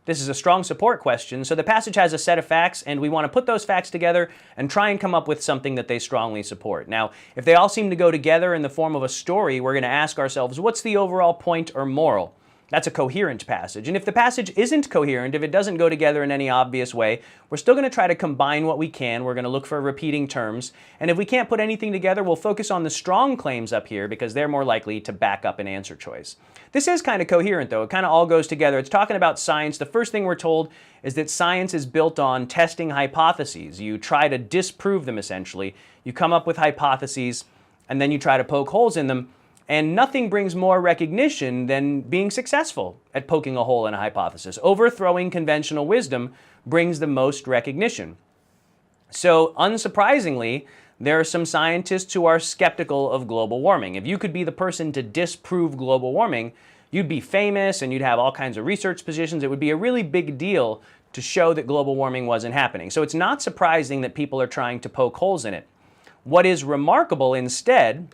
This is a strong support question, so the passage has a set of facts, and we want to put those facts together and try and come up with something that they strongly support. Now, if they all seem to go together in the form of a story, we're going to ask ourselves, what's the overall point or moral? That's a coherent passage. And if the passage isn't coherent, if it doesn't go together in any obvious way, we're still going to try to combine what we can. We're going to look for repeating terms. And if we can't put anything together, we'll focus on the strong claims up here because they're more likely to back up an answer choice. This is kind of coherent, though. It kind of all goes together. It's talking about science. The first thing we're told is that science is built on testing hypotheses. You try to disprove them, essentially. You come up with hypotheses, and then you try to poke holes in them. And nothing brings more recognition than being successful at poking a hole in a hypothesis. Overthrowing conventional wisdom brings the most recognition. So, unsurprisingly, there are some scientists who are skeptical of global warming. If you could be the person to disprove global warming, you'd be famous and you'd have all kinds of research positions. It would be a really big deal to show that global warming wasn't happening. So it's not surprising that people are trying to poke holes in it. What is remarkable instead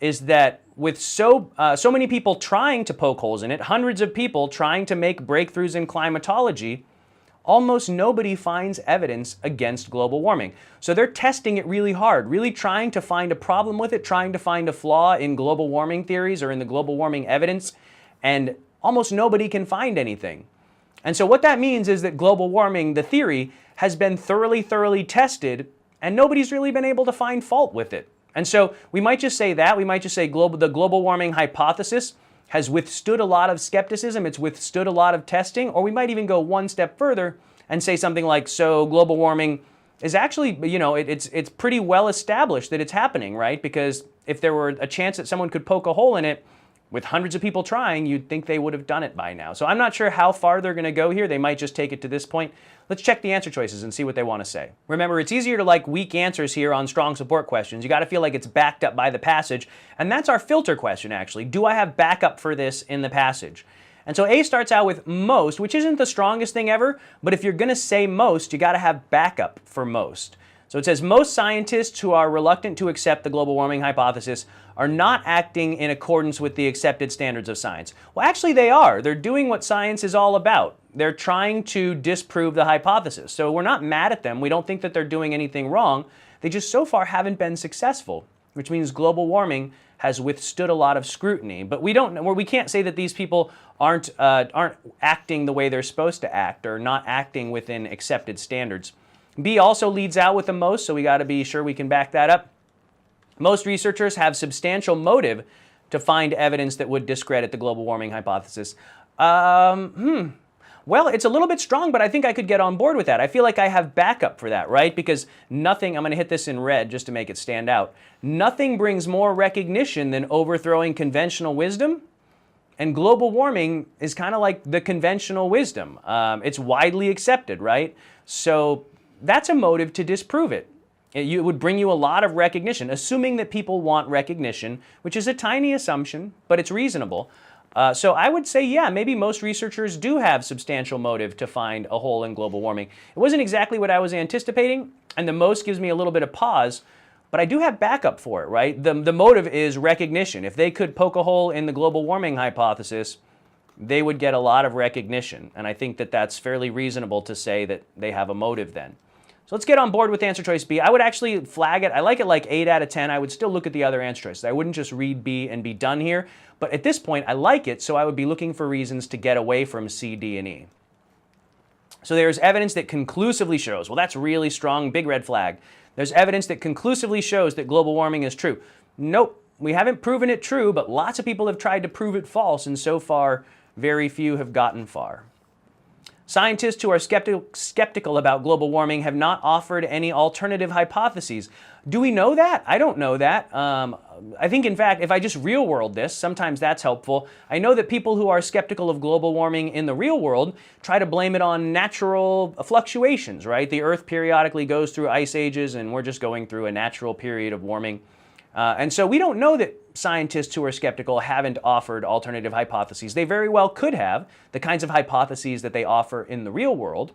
is that with so many people trying to poke holes in it, hundreds of people trying to make breakthroughs in climatology, almost nobody finds evidence against global warming. So they're testing it really hard, really trying to find a problem with it, trying to find a flaw in global warming theories or in the global warming evidence, and almost nobody can find anything. And so what that means is that global warming, the theory, has been thoroughly tested, and nobody's really been able to find fault with it. And so we might just say that. We might just say the global warming hypothesis has withstood a lot of skepticism. It's withstood a lot of testing. Or we might even go one step further and say something like, so global warming is actually, it's pretty well established that it's happening, right? Because if there were a chance that someone could poke a hole in it, with hundreds of people trying, you'd think they would have done it by now. So I'm not sure how far they're going to go here. They might just take it to this point. Let's check the answer choices and see what they want to say. Remember, it's easier to like weak answers here on strong support questions. You got to feel like it's backed up by the passage. And that's our filter question, actually. Do I have backup for this in the passage? And so A starts out with most, which isn't the strongest thing ever, but if you're going to say most, you got to have backup for most. So it says most scientists who are reluctant to accept the global warming hypothesis are not acting in accordance with the accepted standards of science. Well, actually they are. They're doing what science is all about. They're trying to disprove the hypothesis. So we're not mad at them. We don't think that they're doing anything wrong. They just so far haven't been successful, which means global warming has withstood a lot of scrutiny. But we can't say that these people aren't acting the way they're supposed to act or not acting within accepted standards. B also leads out with the most, so we got to be sure we can back that up. Most researchers have substantial motive to find evidence that would discredit the global warming hypothesis. Well, it's a little bit strong, but I think I could get on board with that. I feel like I have backup for that, right? Because nothing, I'm going to hit this in red just to make it stand out. Nothing brings more recognition than overthrowing conventional wisdom. And global warming is kind of like the conventional wisdom. It's widely accepted, right? So that's a motive to disprove it. It would bring you a lot of recognition, assuming that people want recognition, which is a tiny assumption, but it's reasonable. So I would say, yeah, maybe most researchers do have substantial motive to find a hole in global warming. It wasn't exactly what I was anticipating, and the most gives me a little bit of pause, but I do have backup for it, right? The motive is recognition. If they could poke a hole in the global warming hypothesis, they would get a lot of recognition, and I think that that's fairly reasonable to say that they have a motive then. So let's get on board with answer choice B. I would actually flag it. I like it like 8 out of 10. I would still look at the other answer choices. I wouldn't just read B and be done here. But at this point, I like it, so I would be looking for reasons to get away from C, D, and E. So there's evidence that conclusively shows. Well, that's really strong, big red flag. There's evidence that conclusively shows that global warming is true. Nope, we haven't proven it true, but lots of people have tried to prove it false, and so far, very few have gotten far. Scientists who are skeptical about global warming have not offered any alternative hypotheses. Do we know that? I don't know that. I think, in fact, if I just real world this, sometimes that's helpful. I know that people who are skeptical of global warming in the real world try to blame it on natural fluctuations, right? The Earth periodically goes through ice ages, and we're just going through a natural period of warming. And so we don't know that scientists who are skeptical haven't offered alternative hypotheses. They very well could have, the kinds of hypotheses that they offer in the real world,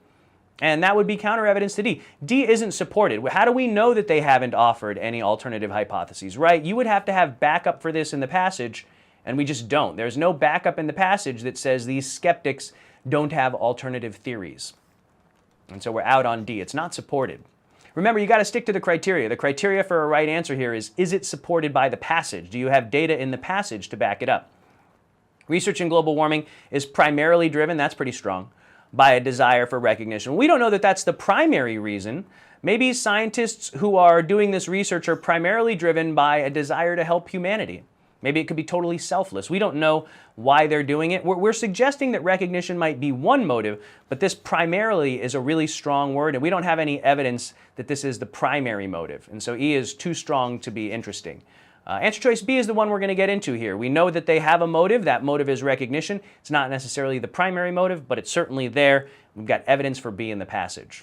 and that would be counter evidence to D. D isn't supported. How do we know that they haven't offered any alternative hypotheses, right? You would have to have backup for this in the passage, and we just don't. There's no backup in the passage that says these skeptics don't have alternative theories. And so we're out on D. It's not supported. Remember, you got to stick to the criteria. The criteria for a right answer here is it supported by the passage? Do you have data in the passage to back it up? Research in global warming is primarily driven, that's pretty strong, by a desire for recognition. We don't know that that's the primary reason. Maybe scientists who are doing this research are primarily driven by a desire to help humanity. Maybe it could be totally selfless. We don't know why they're doing it. We're suggesting that recognition might be one motive, but this primarily is a really strong word, and we don't have any evidence that this is the primary motive. And so E is too strong to be interesting. Answer choice B is the one we're going to get into here. We know that they have a motive. That motive is recognition. It's not necessarily the primary motive, but it's certainly there. We've got evidence for B in the passage.